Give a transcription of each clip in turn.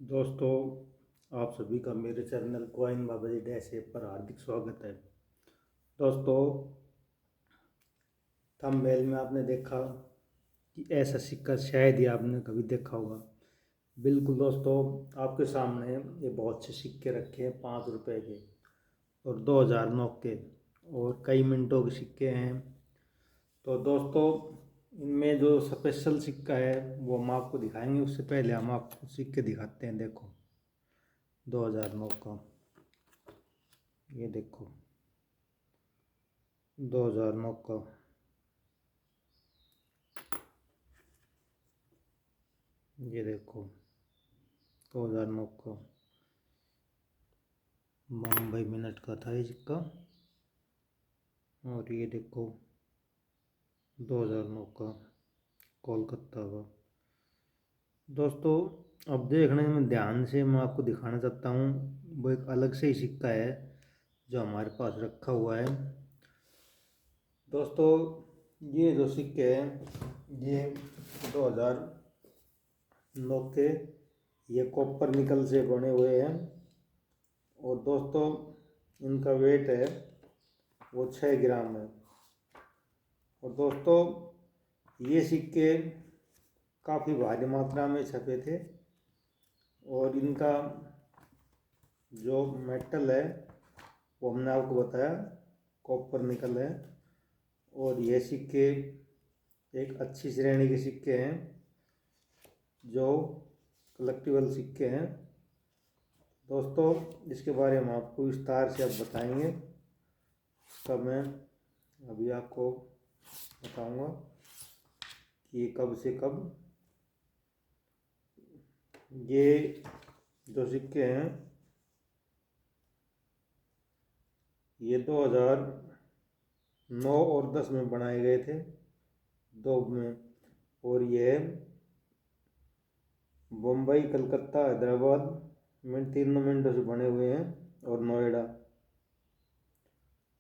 दोस्तों, आप सभी का मेरे चैनल कॉइन बाबाजी डैश ऐप पर हार्दिक स्वागत है। दोस्तों, थंबनेल में आपने देखा कि ऐसा सिक्का शायद ही आपने कभी देखा होगा। बिल्कुल दोस्तों, आपके सामने ये बहुत से सिक्के रखे हैं 5 रुपए के और 2009 के और कई मिनटों के सिक्के हैं। तो दोस्तों, इनमें जो स्पेशल सिक्का है वो हम आपको दिखाएंगे। उससे पहले हम आपको सिक्के दिखाते हैं। देखो, 2009 का ये देखो, 2009 का ये देखो, 2009 का मुंबई मिनट का था ये सिक्का। और ये देखो, 2009 का कोलकाता का। दोस्तों, अब देखने में ध्यान से मैं आपको दिखाना चाहता हूँ, वो एक अलग से ही सिक्का है जो हमारे पास रखा हुआ है। दोस्तों, ये जो सिक्के हैं ये 2009 के ये कॉपर निकल से बने हुए हैं। और दोस्तों, इनका वेट है वो 6 ग्राम है। और दोस्तों, ये सिक्के काफ़ी भारी मात्रा में छपे थे और इनका जो मेटल है वो हमने आपको बताया कॉपर निकल है। और ये सिक्के एक अच्छी श्रेणी के सिक्के हैं जो कलेक्टिबल सिक्के हैं। दोस्तों, इसके बारे में आपको विस्तार से अब बताएंगे। इसका मैं अभी आपको बताऊंगा कि कब से कब ये जो सिक्के हैं ये 2009 और 10 में बनाए गए थे, दो में। और ये बम्बई, कलकत्ता, हैदराबाद में तीनों मिनटों से बने हुए हैं। और नोएडा,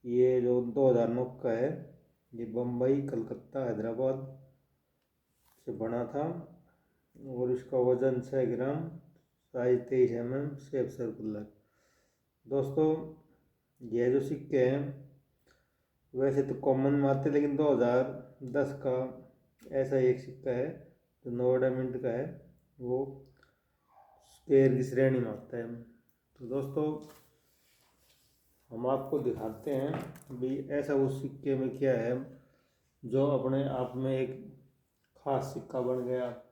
ये जो 2009 का है ये बम्बई, कलकत्ता, हैदराबाद से बना था। और इसका वज़न 6 ग्राम, साइज 23 mm, शेप सर्कुलर। दोस्तों, ये जो सिक्के हैं वैसे तो कॉमन में आते हैं, लेकिन 2010 का ऐसा एक सिक्का है जो नोएडा मिंट का है, वो स्क्वायर की श्रेणी में आता है। तो दोस्तों, हम आपको दिखाते हैं भाई ऐसा उस सिक्के में क्या है जो अपने आप में एक खास सिक्का बन गया,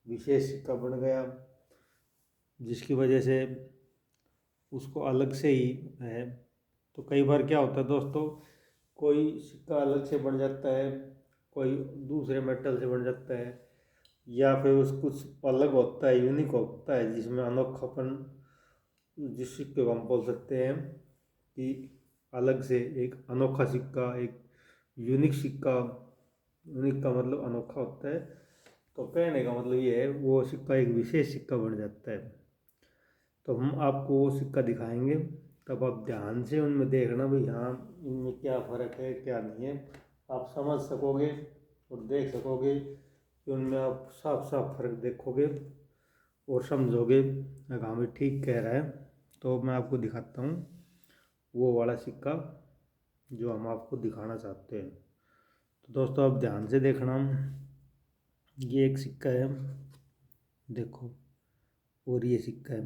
विशेष सिक्का बन गया, जिसकी वजह से उसको अलग से ही है। तो कई बार क्या होता है दोस्तों, कोई सिक्का अलग से बन जाता है, कोई दूसरे मेटल से बन जाता है, या फिर उस कुछ अलग होता है, यूनिक होता है, जिसमें अनोखापन, जिस सिक्के को हम बोल सकते हैं कि अलग से एक अनोखा सिक्का, एक यूनिक सिक्का। यूनिक का मतलब अनोखा होता है। तो कहने का मतलब ये है वो सिक्का एक विशेष सिक्का बन जाता है। तो हम आपको वो सिक्का दिखाएंगे, तब आप ध्यान से उनमें देखना भाई हाँ इनमें क्या फ़र्क है क्या नहीं है। आप समझ सकोगे और देख सकोगे कि उनमें आप साफ साफ फ़र्क देखोगे और समझोगे अगर हाँ भाई ठीक कह रहा है। तो मैं आपको दिखाता हूँ वो वाला सिक्का जो हम आपको दिखाना चाहते हैं। तो दोस्तों, आप ध्यान से देखना, ये एक सिक्का है, देखो। और ये सिक्का है,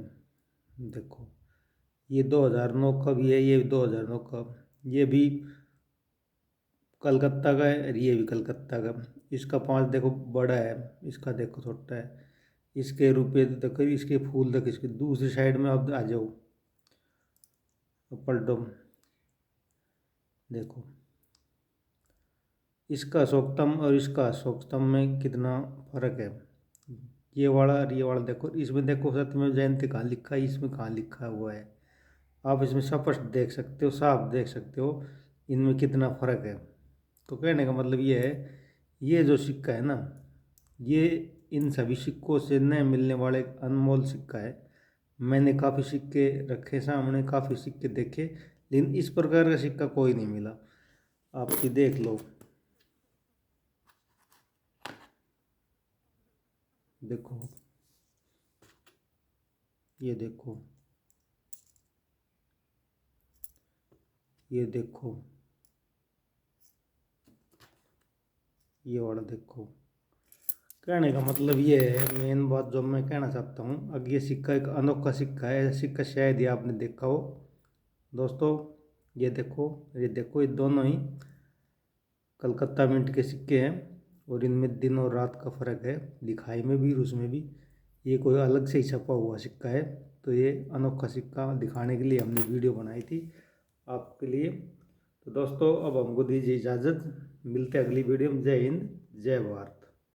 देखो। ये 2009 का भी है, ये 2009 का, ये भी कलकत्ता का है और ये भी कलकत्ता का। इसका 5 देखो बड़ा है, इसका देखो छोटा है। इसके रुपये देखो, इसके फूल देखो, इसके दूसरी साइड में आप आ जाओ, पलटो, देखो। इसका अशोकतम और इसका अशोकतम में कितना फर्क है। ये वाला और ये वाला देखो, इसमें देखो सत्यमेव जयंती कहाँ लिखा है, इसमें कहाँ लिखा हुआ है। आप इसमें स्पष्ट देख सकते हो, साफ देख सकते हो इनमें कितना फ़र्क है। तो कहने का मतलब ये है, ये जो सिक्का है ना, ये इन सभी सिक्कों से न मिलने वाला एक अनमोल सिक्का है। मैंने काफ़ी सिक्के रखे सामने, काफ़ी सिक्के देखे, लेकिन इस प्रकार का सिक्का कोई नहीं मिला। आप ये देख लो, देखो, ये देखो, ये देखो, ये वाला देखो। कहने का मतलब ये है, मेन बात जो मैं कहना चाहता हूँ, अब ये सिक्का एक अनोखा सिक्का है। ऐसा सिक्का शायद ही आपने देखा हो दोस्तों। ये देखो, ये देखो, ये दोनों ही कलकत्ता मिंट के सिक्के हैं और इनमें दिन और रात का फ़र्क है, दिखाई में भी और उसमें भी। ये कोई अलग से ही छपा हुआ सिक्का है, तो ये अनोखा सिक्का दिखाने के लिए हमने वीडियो बनाई थी आपके लिए। तो दोस्तों अब हमको दीजिए इजाज़त, मिलते हैं अगली वीडियो में। जय हिंद, जय भारत।